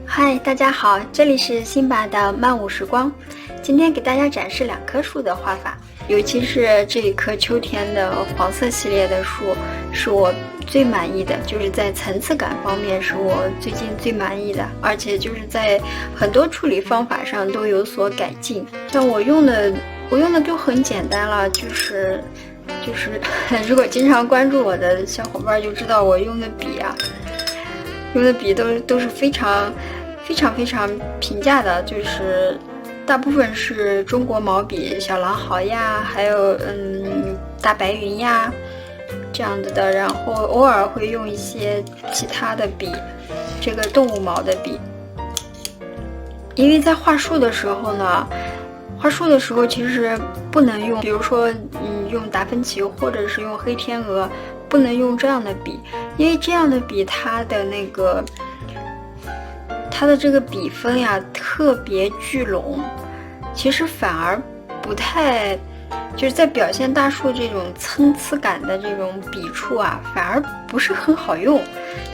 嗨，大家好，这里是辛巴的漫舞时光。今天给大家展示2棵树的画法，尤其是这一棵秋天的黄色系列的树，是我最满意的，就是在层次感方面是我最近最满意的，而且就是在很多处理方法上都有所改进。像我用的就很简单了，就是如果经常关注我的小伙伴就知道我用的笔都是非常平价的，就是大部分是中国毛笔，小狼毫呀，还有大白云呀这样子的，然后偶尔会用一些其他的笔，这个动物毛的笔。因为在画树的时候呢，其实不能用，比如说用达芬奇或者是用黑天鹅，不能用这样的笔，因为这样的笔它的这个笔锋呀特别聚拢，其实反而不太，就是在表现大树这种参差感的这种笔触啊，反而不是很好用。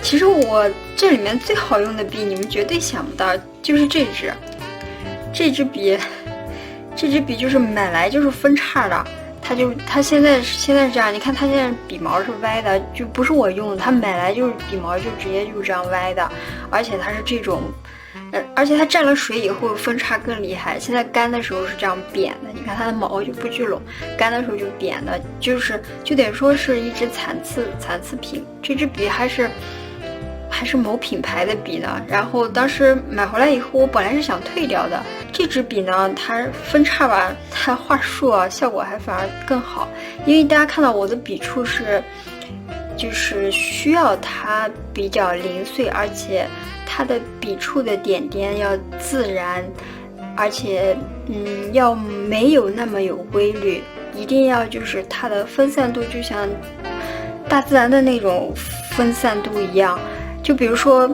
其实我这里面最好用的笔，你们绝对想不到，就是这支笔就是买来就是分叉的。它现在是这样，你看它现在笔毛是歪的，就不是我用的，它买来就是笔毛就直接就这样歪的，而且它是这种，而且它沾了水以后分叉更厉害。现在干的时候是这样扁的，你看它的毛就不聚拢，干的时候就扁的，就得说是一支残次品。这支笔还是某品牌的笔呢，然后当时买回来以后，我本来是想退掉的。这支笔呢，它分叉吧，它画树啊，效果还反而更好。因为大家看到我的笔触就是需要它比较零碎，而且它的笔触的点点要自然，而且要没有那么有规律，一定要就是它的分散度就像大自然的那种分散度一样。就比如说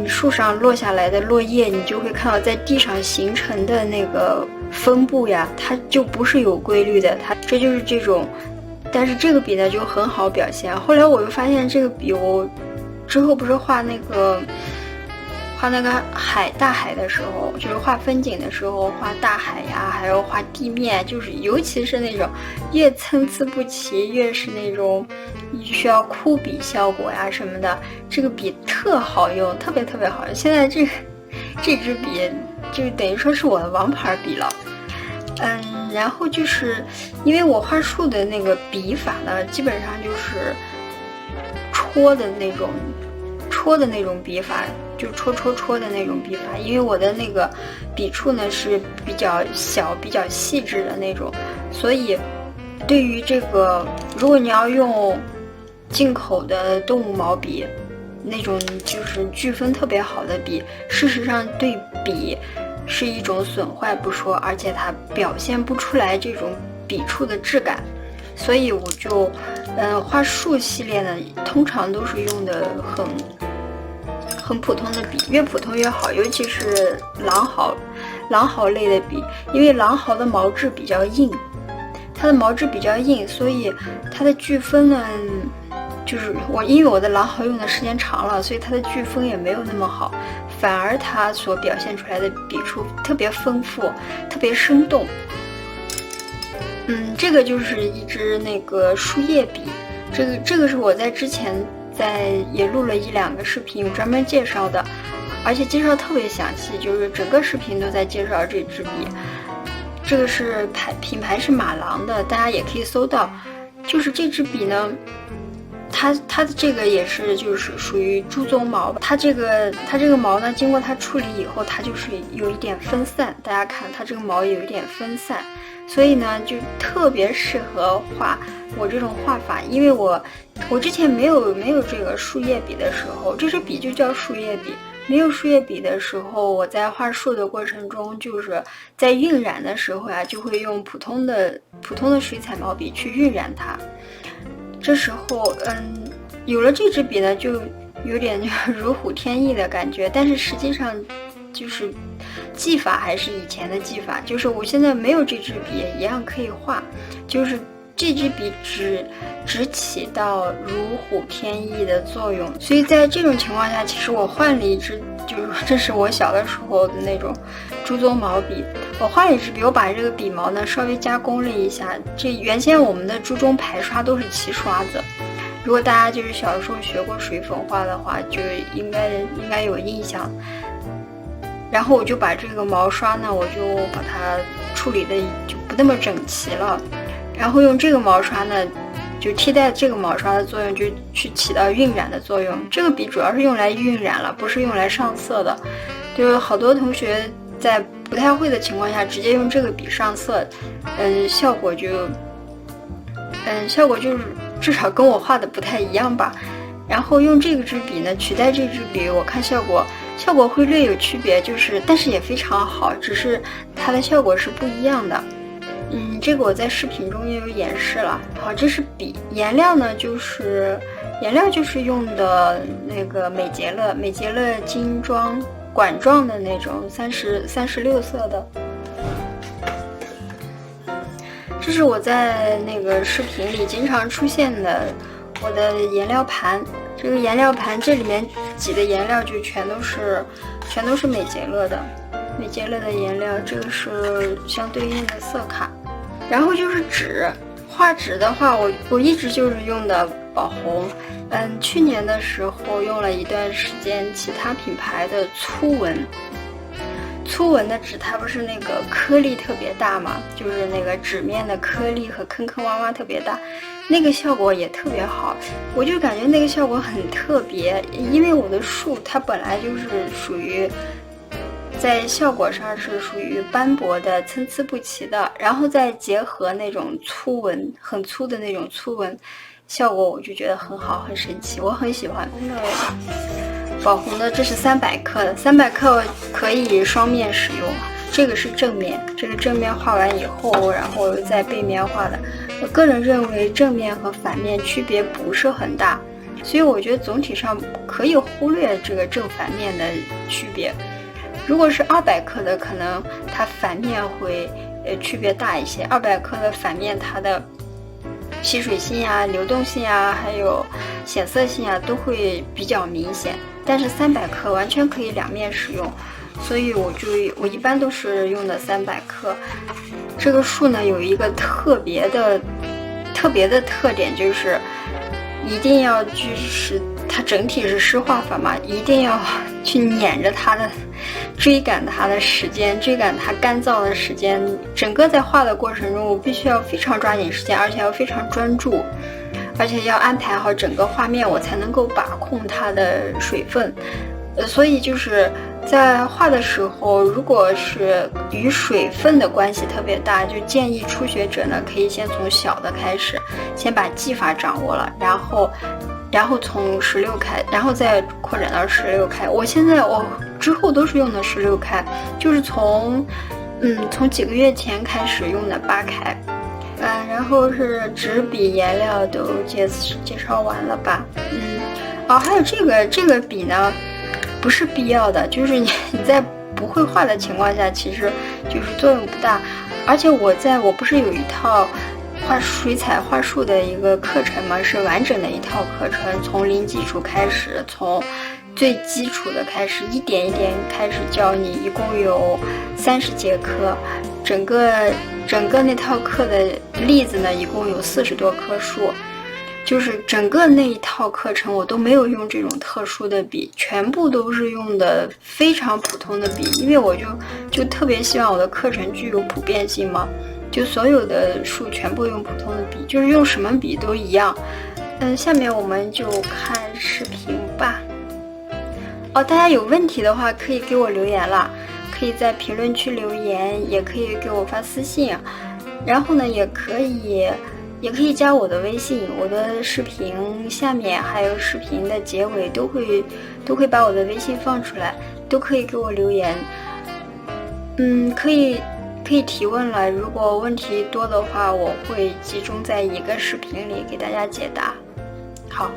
树上落下来的落叶，你就会看到在地上形成的那个分布呀，它就不是有规律的，这就是这种。但是这个笔呢就很好表现。后来我又发现这个笔，我之后不是画那个大海的时候，就是画风景的时候，画大海呀，还有画地面，就是尤其是那种越参差不齐，越是那种需要枯笔效果呀什么的，这个笔特好用，特别好用。现在这支笔就等于说是我的王牌笔了。然后就是因为我画树的那个笔法呢，基本上就是戳的那种笔法，就戳的那种笔法。因为我的那个笔触呢是比较小比较细致的那种，所以对于这个，如果你要用进口的动物毛笔那种就是聚分特别好的笔，事实上对笔是一种损坏不说，而且它表现不出来这种笔触的质感。所以我就画树系列呢，通常都是用的很普通的笔，越普通越好，尤其是狼毫类的笔，因为狼毫的毛质比较硬，所以它的聚分呢，就是因为我的狼毫用的时间长了，所以它的聚分也没有那么好，反而它所表现出来的笔触特别丰富，特别生动。这个就是一支那个树叶笔，这个是我在之前也录了1-2个视频专门介绍的，而且介绍特别详细，就是整个视频都在介绍这支笔。这个是品牌是马郎的，大家也可以搜到。就是这支笔呢，它的这个也是就是属于猪鬃毛，它这个毛呢，经过它处理以后，它就是有一点分散。大家看它这个毛有一点分散，所以呢就特别适合画我这种画法。因为我之前没有这个树叶笔的时候，这支笔就叫树叶笔。没有树叶笔的时候，我在画树的过程中，就是在晕染的时候呀，就会用普通的水彩毛笔去晕染它。这时候有了这支笔呢，就有点如虎添翼的感觉，但是实际上就是技法还是以前的技法，就是我现在没有这支笔也一样可以画，就是这支笔只起到如虎添翼的作用，所以在这种情况下，其实我换了一支，就是这是我小的时候的那种猪鬃毛笔，我换了一支笔，我把这个笔毛呢稍微加工了一下。这原先我们的猪鬃排刷都是齐刷子，如果大家就是小的时候学过水粉画的话，就应该有印象。然后我就把这个毛刷呢，我就把它处理的就不那么整齐了。然后用这个毛刷呢，就替代这个毛刷的作用，就去起到晕染的作用。这个笔主要是用来晕染了，不是用来上色的。就是好多同学在不太会的情况下，直接用这个笔上色，效果就是至少跟我画的不太一样吧。然后用这支笔呢取代这支笔，我看效果会略有区别，但是也非常好，只是它的效果是不一样的。这个我在视频中也有演示了。好，这是笔，颜料就是用的那个美洁乐精装管状的那种36色的。这是我在那个视频里经常出现的我的颜料盘。这个颜料盘这里面挤的颜料就全都是美洁乐的颜料。这个是相对应的色卡。然后就是纸，画纸的话，我一直就是用的宝红。去年的时候用了一段时间其他品牌的粗纹的纸，它不是那个颗粒特别大嘛，就是那个纸面的颗粒和坑坑洼洼特别大，那个效果也特别好。我就感觉那个效果很特别，因为我的树它本来就是属于在效果上是属于斑驳的、参差不齐的，然后再结合那种粗纹，很粗的那种粗纹，效果我就觉得很好，很神奇，我很喜欢。宝红的这是300克的，300克可以双面使用。这个是正面，这个正面画完以后，然后在背面画的。我个人认为正面和反面区别不是很大，所以我觉得总体上可以忽略这个正反面的区别。如果是200克的，可能它反面会区别大一些。200克的反面，它的吸水性啊、流动性啊，还有显色性啊，都会比较明显。但是300克完全可以两面使用，所以我一般都是用的300克。这个树呢有一个特别的特点，就是一定要就是它整体是湿画法嘛，一定要去撵着它的，追赶它的时间，追赶它干燥的时间。整个在画的过程中，我必须要非常抓紧时间，而且要非常专注，而且要安排好整个画面，我才能够把控它的水分。所以就是在画的时候，如果是与水分的关系特别大，就建议初学者呢可以先从小的开始，先把技法掌握了，然后从16开，然后再扩展到16开。我之后都是用的16开，就是从几个月前开始用的8开。然后是纸笔颜料都介绍完了吧？还有这个笔呢，不是必要的，就是你在不会画的情况下，其实就是作用不大。而且我不是有一套画水彩画树的一个课程吗？是完整的一套课程，从零基础开始，从最基础的开始，一点一点开始教你，一共有30节课。整个那套课的例子呢，一共有40多棵树，就是整个那一套课程我都没有用这种特殊的笔，全部都是用的非常普通的笔，因为我就特别希望我的课程具有普遍性嘛，就所有的树全部用普通的笔，就是用什么笔都一样。下面我们就看视频吧。大家有问题的话可以给我留言啦，可以在评论区留言，也可以给我发私信，然后呢也可以加我的微信，我的视频下面还有视频的结尾都会把我的微信放出来，都可以给我留言。可以提问了，如果问题多的话，我会集中在一个视频里给大家解答。好。